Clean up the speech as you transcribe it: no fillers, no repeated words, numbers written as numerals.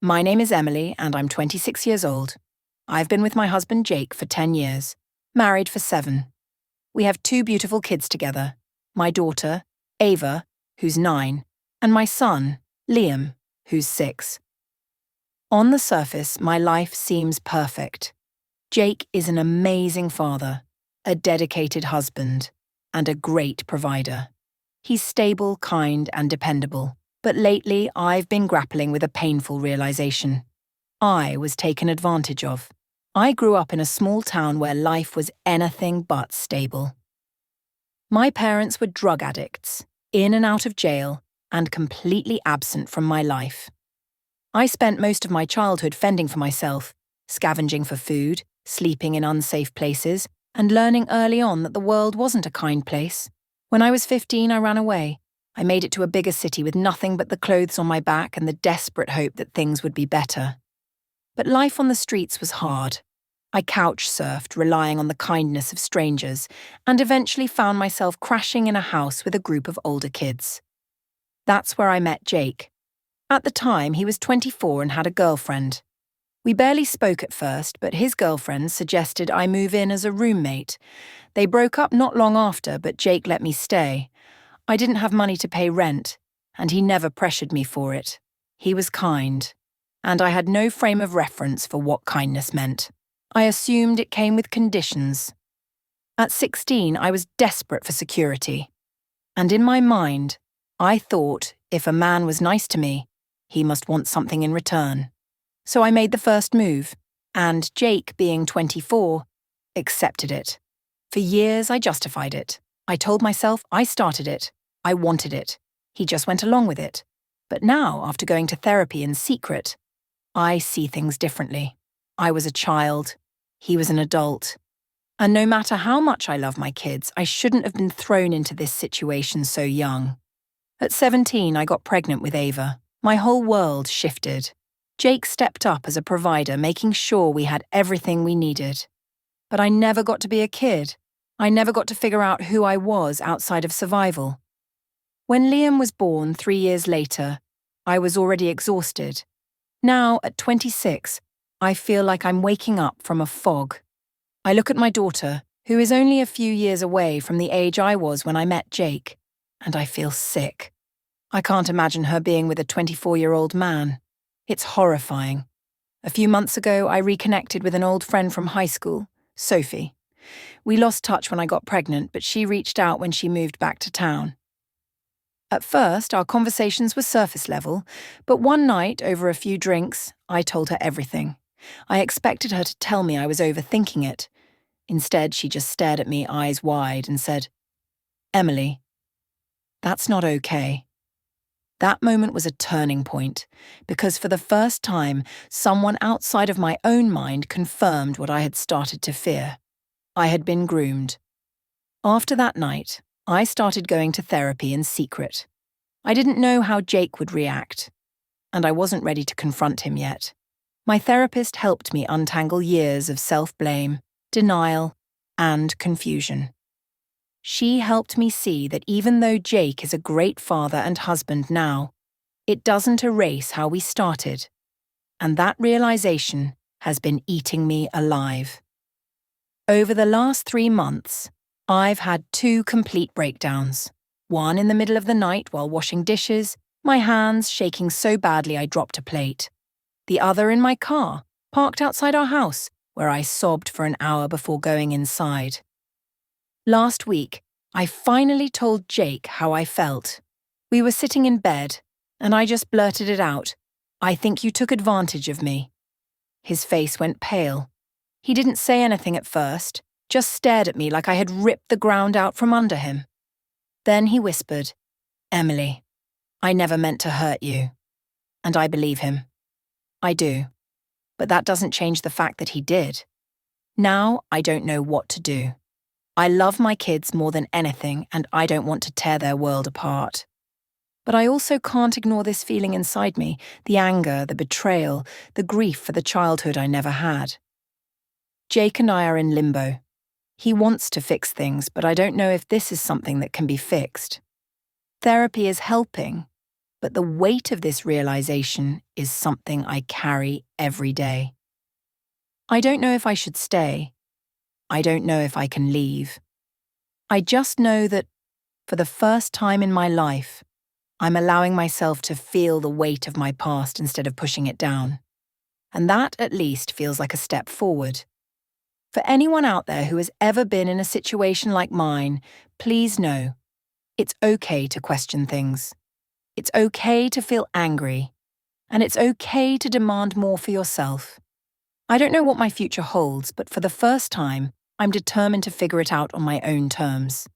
My name is Emily and I'm 26 years old. I've been with my husband Jake for 10 years, married for 7. We have 2 beautiful kids together, my daughter, Ava, who's 9, and my son, Liam, who's 6. On the surface, my life seems perfect. Jake is an amazing father, a dedicated husband, and a great provider. He's stable, kind, and dependable. But lately, I've been grappling with a painful realization. I was taken advantage of. I grew up in a small town where life was anything but stable. My parents were drug addicts, in and out of jail, and completely absent from my life. I spent most of my childhood fending for myself, scavenging for food, sleeping in unsafe places, and learning early on that the world wasn't a kind place. When I was 15, I ran away. I made it to a bigger city with nothing but the clothes on my back and the desperate hope that things would be better. But life on the streets was hard. I couch-surfed, relying on the kindness of strangers, and eventually found myself crashing in a house with a group of older kids. That's where I met Jake. At the time, he was 24 and had a girlfriend. We barely spoke at first, but his girlfriend suggested I move in as a roommate. They broke up not long after, but Jake let me stay. I didn't have money to pay rent, and he never pressured me for it. He was kind, and I had no frame of reference for what kindness meant. I assumed it came with conditions. At 16, I was desperate for security. And in my mind, I thought if a man was nice to me, he must want something in return. So I made the first move, and Jake, being 24, accepted it. For years, I justified it. I told myself I started it. I wanted it. He just went along with it. But now, after going to therapy in secret, I see things differently. I was a child. He was an adult. And no matter how much I love my kids, I shouldn't have been thrown into this situation so young. At 17, I got pregnant with Ava. My whole world shifted. Jake stepped up as a provider, making sure we had everything we needed. But I never got to be a kid. I never got to figure out who I was outside of survival. When Liam was born 3 years later, I was already exhausted. Now, at 26, I feel like I'm waking up from a fog. I look at my daughter, who is only a few years away from the age I was when I met Jake, and I feel sick. I can't imagine her being with a 24-year-old man. It's horrifying. A few months ago, I reconnected with an old friend from high school, Sophie. We lost touch when I got pregnant, but she reached out when she moved back to town. At first, our conversations were surface level, but one night, over a few drinks, I told her everything. I expected her to tell me I was overthinking it. Instead, she just stared at me eyes wide and said, "Emily, that's not okay." That moment was a turning point, because for the first time, someone outside of my own mind confirmed what I had started to fear. I had been groomed. After that night, I started going to therapy in secret. I didn't know how Jake would react, and I wasn't ready to confront him yet. My therapist helped me untangle years of self-blame, denial, and confusion. She helped me see that even though Jake is a great father and husband now, it doesn't erase how we started. And that realization has been eating me alive. Over the last 3 months, I've had 2 complete breakdowns. One in the middle of the night while washing dishes, my hands shaking so badly I dropped a plate. The other in my car, parked outside our house, where I sobbed for an hour before going inside. Last week, I finally told Jake how I felt. We were sitting in bed, and I just blurted it out. "I think you took advantage of me." His face went pale. He didn't say anything at first, just stared at me like I had ripped the ground out from under him. Then he whispered, "Emily, I never meant to hurt you." And I believe him. I do. But that doesn't change the fact that he did. Now I don't know what to do. I love my kids more than anything, and I don't want to tear their world apart. But I also can't ignore this feeling inside me, the anger, the betrayal, the grief for the childhood I never had. Jake and I are in limbo. He wants to fix things, but I don't know if this is something that can be fixed. Therapy is helping, But the weight of this realization is something I carry every day. I don't know if I should stay. I don't know if I can leave. I just know that, for the first time in my life, I'm allowing myself to feel the weight of my past instead of pushing it down. And that, at least, feels like a step forward. For anyone out there who has ever been in a situation like mine, please know, it's okay to question things. It's okay to feel angry. And it's okay to demand more for yourself. I don't know what my future holds, but for the first time, I'm determined to figure it out on my own terms.